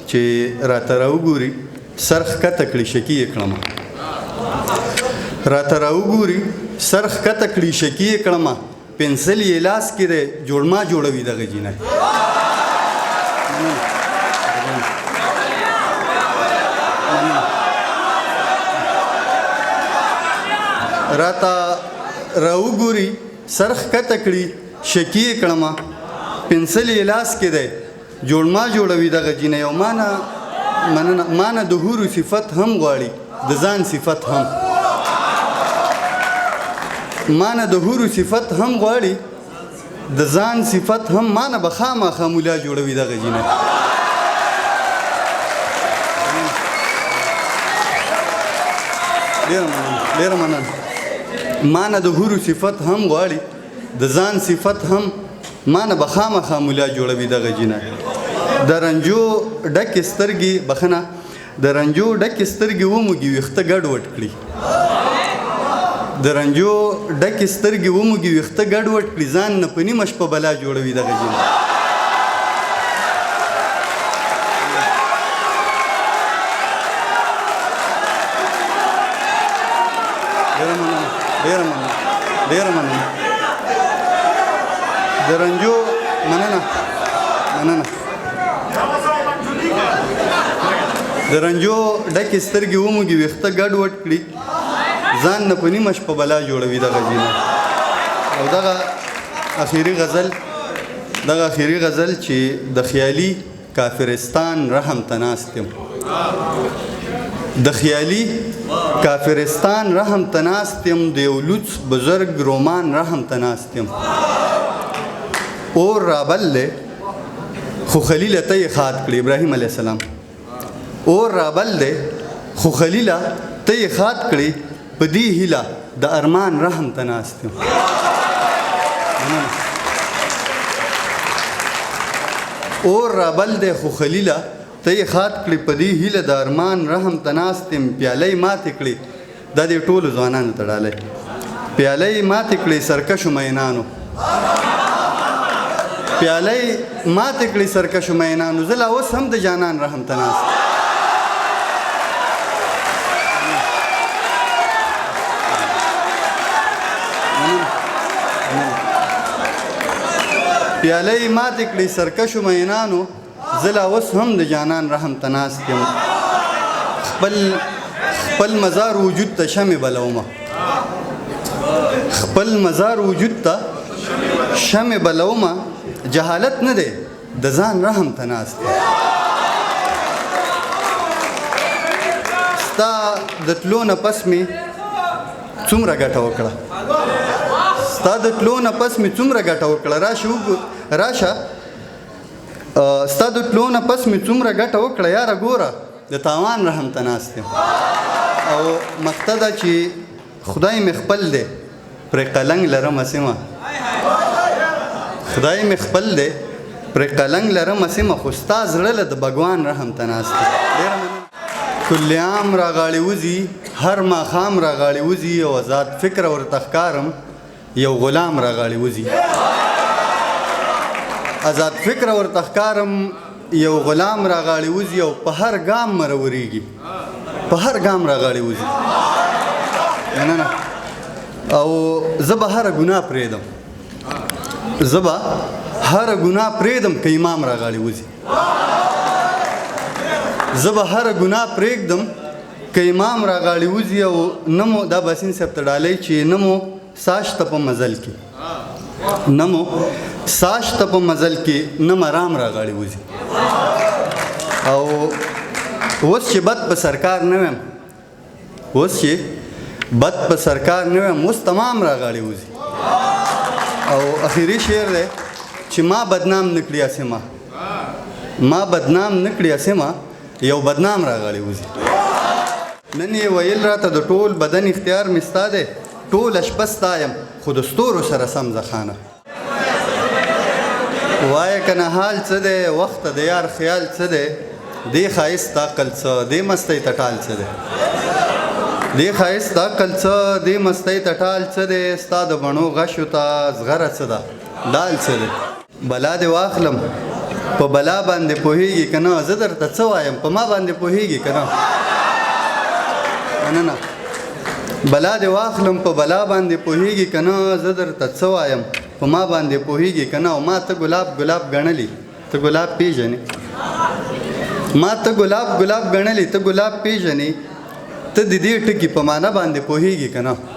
چې راته راوګوري سر ښکته کړي شکي یې کړمه راته راوګوري سر ښکته کړي شکي یې کړمه پنسل یې لاس کې دی جوړما جوړوي دغه جینۍ راته راوګوري سر ښکته کړي شکي یې کړمه پنسل یې لاس کې دی جوړما جوړوي دغه جینۍ او مانه د حورو صفت هم غواړي د ځان صفت هم مانه د حورو صفت هم غواړي د ځان صفت هم مانه به خامخا مولا جوړوي دغه جینۍ ډېره مننه مانه د حورو صفت هم غواړي د ځان صفت هم مانه به خامخا مولا جوړوي دغه جینۍ د رنجو ډکې سترګې بخنه د رنجو ډکې سترګې وموږي ویښته ګډوډ کړي د رنجو ډکې سترګې وموږي ویښته ګډوډ کړي ځان نه په نیمه شپه بلا جوړوي دغه جینۍ ډېره مننه د رنجو مننه د رنجو ډکې سترګې وموږي ویښته ګډوډ کړي ځان نه په نیمه شپه بلا جوړوي دغه جینۍ او دغه اخري غزل چې د خیالي کافرستان رحم ته ناست یم د خیالي کافرستان رحم ته ناست یم د یو لوڅ بزرګ رومان رحم ته ناست یم اور رابل دی خو خلیله ته یې خات کړي ابراهیم علیه السلام اور رابل دی خو خلیله ته یې خات کړي په دې هیله د ارمان رحم ته ناست یم اور رابل دی خو خلیله ته یې خات کړي په دې هیله د ارمان رحم ته ناست یم پیاله یې ماتې کړي دا دې ټولو ځوانانو ته ډالۍ پیاله یې ماتې کړي سرکشو مینانو پیاله یې ماتې کړي سرکشو مینانو زه لا اوس هم د جانان رحم ته ناست پیاله یې ماتې کړي سرکشو مینانو زه لا اوس هم د جانان رحم ته ناست یم خپل مزار وجود ته شمې بلومه خپل مزار وجود ته شمې بلومه جهالت نه دی د ځان رحم ته ناست یم ستا د تلو نه پس مې څومره ګټه وکړه ستا د تلو نه پس مې څومره ګټه وکړه راشه ستا د تلو نه پس مې څومره ګټه وکړه یاره ګوره د تاوان رحم ته ناست یم او مقته ده چې خدای مې خپل دی پرې قلنګ لرمه سیمه خدای مې خپل دی پرې قلنګ لرمه سیمه خو ستا زړه له د بګوان رحم ته ناست دی کل عام راغاړې وځي هر ماښام راغاړې وځي او آزاد فکره ورته ښکارم یو غلام راغاړې وځي آزاد فکره ورته ښکارم یو غلام راغاړې وځي او په هر ګام مرورېږي په هر ګام راغاړې وځي نه او زه به هره ګناه پرېږدم زه به هره ګناه پرېږدم که امام راغاړې وځي زه به هره ګناه پرېږدم که امام راغاړې وځي او نه مو دا باسین صاحب ته ډالۍ چې نه مو ساشته په مزل کې نه مو ساشته په مزل کې نه مرام راغاړې وځي او اوس چې بد په سرکار نه ویم اوس چې بد په سرکار نه ویم اوس تمام راغاړې وځي او اخري شعر دی چې ما بدنام نه کړي اسمه ما بدنام نه کړي اسمه یو بدنام راغاړې وځي نن یې ویل راته د ټول بدن اختیار مې ستا دی ټوله شپه ستا یم خو د ستورو سره سم زخانه وایه که نه حال څه دی وخت د یار خیال څه دی دې ښایست عقل څه دې مستۍ ته ټال څه دی دې ښایست عقل څه دې مستۍ ته ټال څه دی ستا د بڼو غشو ته زغره څه ده ډال څه دی بلا دې واخلم په بلا باندې پوهیږي که نه زه درته څه وایم په ما باندې پوهیږي که نه مننه بلا دې واخلم په بلا باندې پوهیږي که نه زه درته څه وایم په ما باندې پوهیږي که نه او ما ته ګلاب ګلاب ګڼلي ته ګلاب پیژنې ما ته ګلاب ګلاب ګڼلي ته ګلاب پیژنې ته د دې ټکي په معنا باندې پوهیږي که نه